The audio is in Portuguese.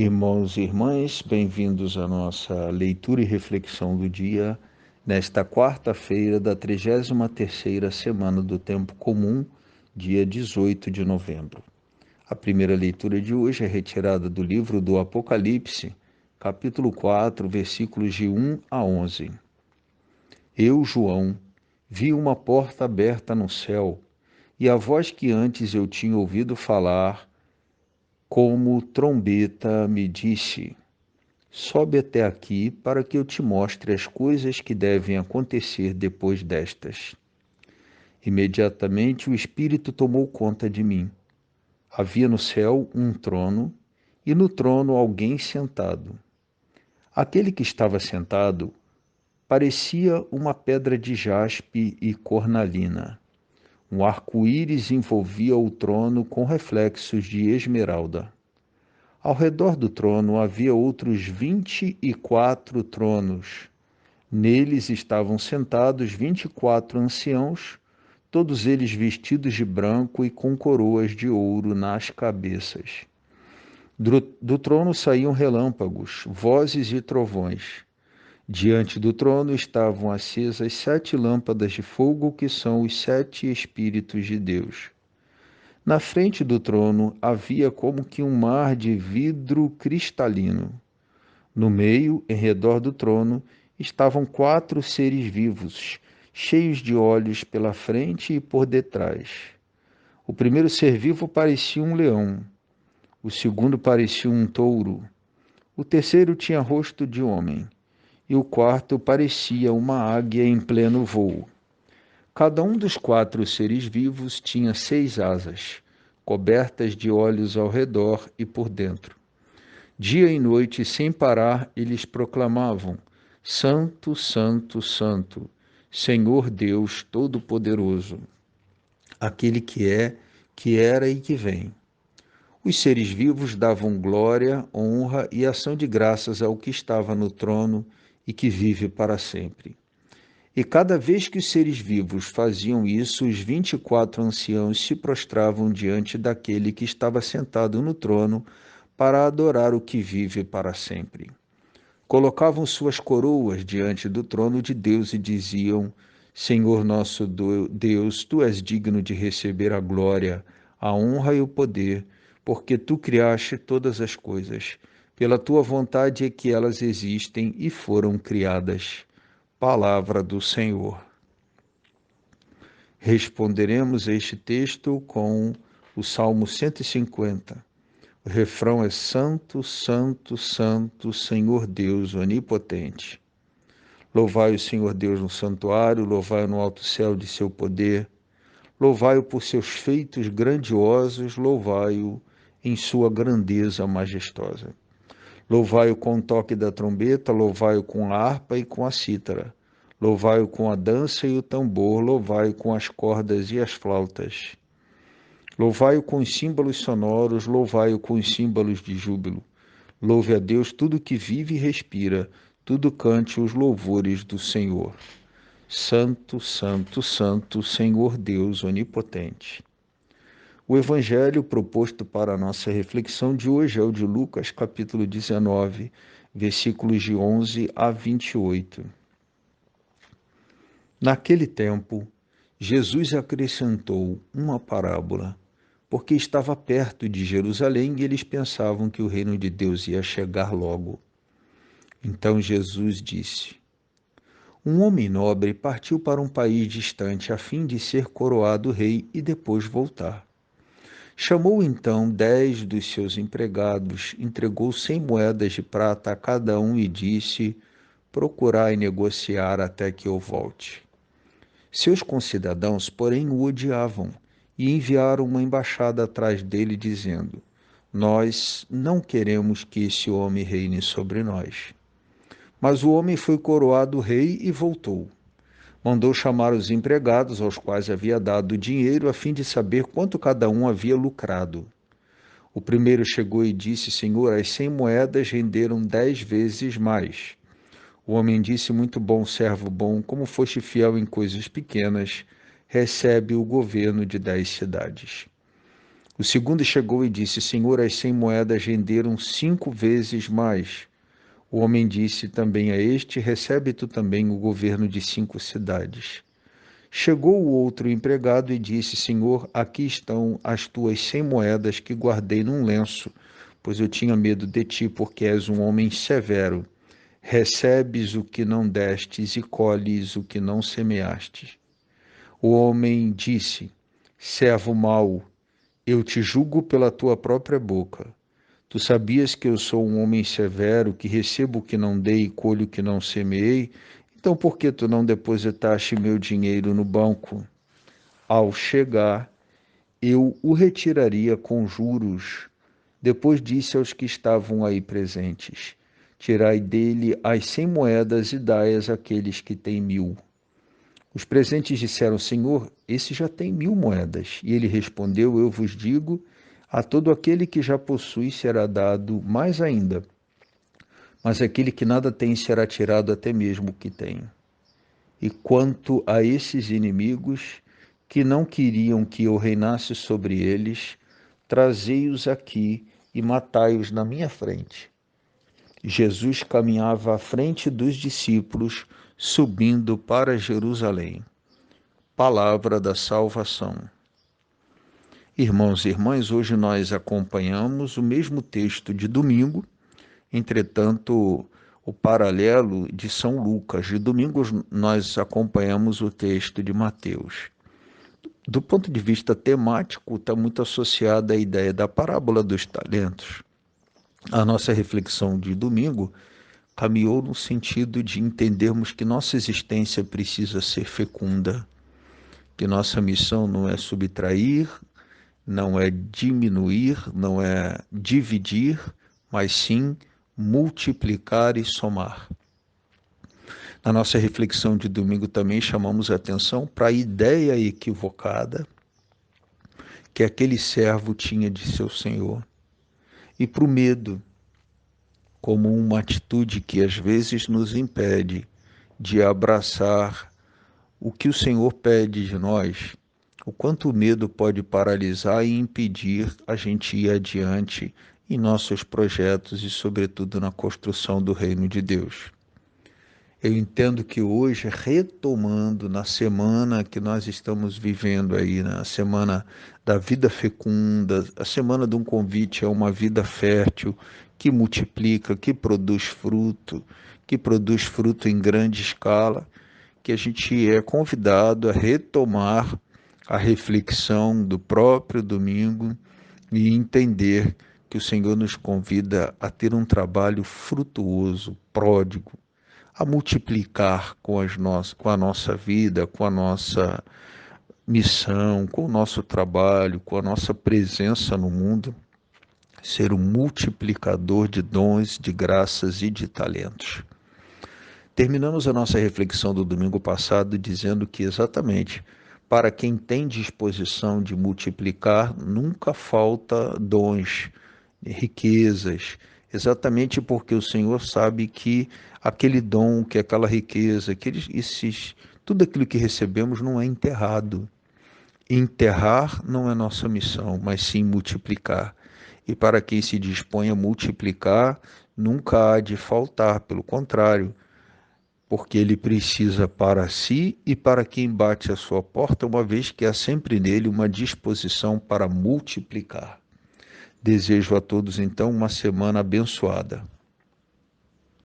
Irmãos e irmãs, bem-vindos à nossa leitura e reflexão do dia, nesta quarta-feira da 33ª semana do Tempo Comum, dia 18 de novembro. A primeira leitura de hoje é retirada do livro do Apocalipse, capítulo 4, versículos de 1 a 11. Eu, João, vi uma porta aberta no céu, e a voz que antes eu tinha ouvido falar, como trombeta, me disse: sobe até aqui para que eu te mostre as coisas que devem acontecer depois destas. Imediatamente o Espírito tomou conta de mim. Havia no céu um trono, e no trono alguém sentado. Aquele que estava sentado parecia uma pedra de jaspe e cornalina. Um arco-íris envolvia o trono com reflexos de esmeralda. Ao redor do trono havia outros 24 tronos. Neles estavam sentados 24 anciãos, todos eles vestidos de branco e com coroas de ouro nas cabeças. Do trono saíam relâmpagos, vozes e trovões. Diante do trono estavam acesas 7 lâmpadas de fogo, que são os 7 Espíritos de Deus. Na frente do trono havia como que um mar de vidro cristalino. No meio, em redor do trono, estavam 4 seres vivos, cheios de olhos pela frente e por detrás. O primeiro ser vivo parecia um leão, o segundo parecia um touro, o terceiro tinha rosto de homem, e o quarto parecia uma águia em pleno voo. Cada um dos 4 seres vivos tinha 6 asas, cobertas de olhos ao redor e por dentro. Dia e noite, sem parar, eles proclamavam: Santo, Santo, Santo, Senhor Deus Todo-Poderoso, aquele que é, que era e que vem. Os seres vivos davam glória, honra e ação de graças ao que estava no trono e que vive para sempre. E cada vez que os seres vivos faziam isso, os 24 anciãos se prostravam diante daquele que estava sentado no trono para adorar o que vive para sempre. Colocavam suas coroas diante do trono de Deus e diziam: Senhor nosso Deus, tu és digno de receber a glória, a honra e o poder, porque tu criaste todas as coisas. Pela tua vontade é que elas existem e foram criadas. Palavra do Senhor. Responderemos a este texto com o Salmo 150. O refrão é: Santo, Santo, Santo, Senhor Deus onipotente. Louvai o Senhor Deus no santuário, louvai-o no alto céu de seu poder, louvai-o por seus feitos grandiosos, louvai-o em sua grandeza majestosa. Louvai-o com o toque da trombeta, louvai-o com a harpa e com a cítara. Louvai-o com a dança e o tambor, louvai-o com as cordas e as flautas. Louvai-o com os símbolos sonoros, louvai-o com os símbolos de júbilo. Louve a Deus tudo que vive e respira, tudo cante os louvores do Senhor. Santo, Santo, Santo, Senhor Deus onipotente. O evangelho proposto para a nossa reflexão de hoje é o de Lucas, capítulo 19, versículos de 11 a 28. Naquele tempo, Jesus acrescentou uma parábola, porque estava perto de Jerusalém e eles pensavam que o reino de Deus ia chegar logo. Então Jesus disse: um homem nobre partiu para um país distante a fim de ser coroado rei e depois voltar. Chamou então 10 dos seus empregados, entregou 100 moedas de prata a cada um e disse: procurai negociar até que eu volte. Seus concidadãos, porém, o odiavam e enviaram uma embaixada atrás dele, dizendo: nós não queremos que esse homem reine sobre nós. Mas o homem foi coroado rei e voltou. Mandou chamar os empregados, aos quais havia dado dinheiro, a fim de saber quanto cada um havia lucrado. O primeiro chegou e disse: Senhor, as 100 moedas renderam 10 vezes mais. O homem disse: muito bom, servo bom, como foste fiel em coisas pequenas, recebe o governo de 10 cidades. O segundo chegou e disse: Senhor, as 100 moedas renderam 5 vezes mais. O homem disse também a este: recebe tu também o governo de 5 cidades. Chegou o outro empregado e disse: Senhor, aqui estão as tuas 100 moedas que guardei num lenço, pois eu tinha medo de ti, porque és um homem severo. Recebes o que não destes e colhes o que não semeastes. O homem disse: servo mau, eu te julgo pela tua própria boca. Tu sabias que eu sou um homem severo, que recebo o que não dei e colho o que não semeei? Então por que tu não depositaste meu dinheiro no banco? Ao chegar, eu o retiraria com juros. Depois disse aos que estavam aí presentes: tirai dele as 100 moedas e dai-as àqueles que têm 1.000. Os presentes disseram: Senhor, esse já tem 1.000 moedas. E ele respondeu: eu vos digo, a todo aquele que já possui será dado mais ainda, mas aquele que nada tem será tirado até mesmo o que tem. E quanto a esses inimigos que não queriam que eu reinasse sobre eles, trazei-os aqui e matai-os na minha frente. Jesus caminhava à frente dos discípulos, subindo para Jerusalém. Palavra da salvação. Irmãos e irmãs, hoje nós acompanhamos o mesmo texto de domingo, entretanto, o paralelo de São Lucas. De domingo nós acompanhamos o texto de Mateus. Do ponto de vista temático, está muito associada à ideia da parábola dos talentos. A nossa reflexão de domingo caminhou no sentido de entendermos que nossa existência precisa ser fecunda, que nossa missão não é subtrair, não é diminuir, não é dividir, mas sim multiplicar e somar. Na nossa reflexão de domingo também chamamos a atenção para a ideia equivocada que aquele servo tinha de seu senhor e para o medo, como uma atitude que às vezes nos impede de abraçar o que o Senhor pede de nós, o quanto o medo pode paralisar e impedir a gente ir adiante em nossos projetos e, sobretudo, na construção do reino de Deus. Eu entendo que hoje, retomando na semana que nós estamos vivendo aí, na semana da vida fecunda, a semana de um convite a uma vida fértil, que multiplica, que produz fruto em grande escala, que a gente é convidado a retomar a reflexão do próprio domingo e entender que o Senhor nos convida a ter um trabalho frutuoso, pródigo, a multiplicar com a nossa vida, com a nossa missão, com o nosso trabalho, com a nossa presença no mundo, ser um multiplicador de dons, de graças e de talentos. Terminamos a nossa reflexão do domingo passado dizendo que exatamente para quem tem disposição de multiplicar, nunca falta dons, riquezas, exatamente porque o Senhor sabe que aquele dom, que aquela riqueza, tudo aquilo que recebemos não é enterrado. Enterrar não é nossa missão, mas sim multiplicar. E para quem se dispõe a multiplicar, nunca há de faltar, pelo contrário, porque ele precisa para si e para quem bate à sua porta, uma vez que há sempre nele uma disposição para multiplicar. Desejo a todos, então, uma semana abençoada.